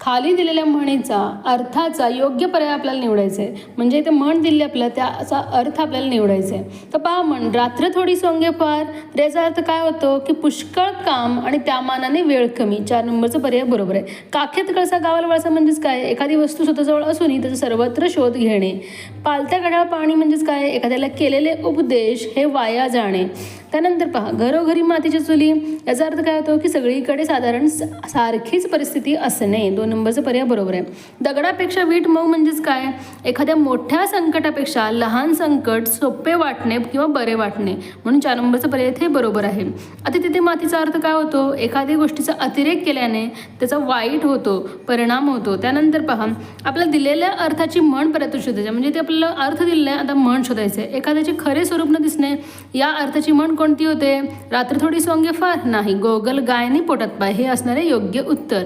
खाली दिलेल्या म्हणीचा अर्थाचा योग्य पर्याय आपल्याला निवडायचा आहे. म्हणजे इथे म्हण दिली आपल्याला, त्याचा अर्थ आपल्याला निवडायचा आहे. तर पहा, म्हण रात्र थोडी सोंगे फार, तर याचा अर्थ काय होतो की पुष्कळ काम आणि त्या मानाने वेळ कमी. 4 नंबरचा पर्याय बरोबर आहे. काखेत कळसा गावाला वळसा म्हणजेच काय, एखादी वस्तू स्वतःजवळ असूनही त्याचा सर्वत्र शोध घेणे. पालत्या गढाळ पाणी म्हणजेच काय, एखाद्याला केलेले उपदेश हे वाया जाणे. त्यानंतर पहा, घरोघरी मातीच्या चुली, याचा अर्थ काय होतो की सगळीकडे साधारण सारखीच परिस्थिती असणे. 2 नंबरचा पर्याय बरोबर आहे. दगडापेक्षा वीट मऊ म्हणजेच काय, एखाद्या मोठ्या संकटापेक्षा लहान संकट सोपे वाटणे किंवा बरे वाटणे. म्हणून 4 नंबरचा पर्याय इथे बरोबर आहे. आता तिथे मातीचा अर्थ काय होतो, एखाद्या गोष्टीचा अतिरेक केल्याने त्याचा वाईट होतो, परिणाम होतो. त्यानंतर पहा, आपल्याला दिलेल्या अर्थाची म्हण परत शोधायची. म्हणजे ते आपल्याला अर्थ दिलेला आहे, आता म्हण शोधायचं आहे. एखाद्याचे खरे स्वरूप न दिसणे, या अर्थाची म्हण कोणती होते, रात्र थोडी सोंगे फार नाही, गोगल गायनी पोटात पाय, हे असणारे योग्य उत्तर.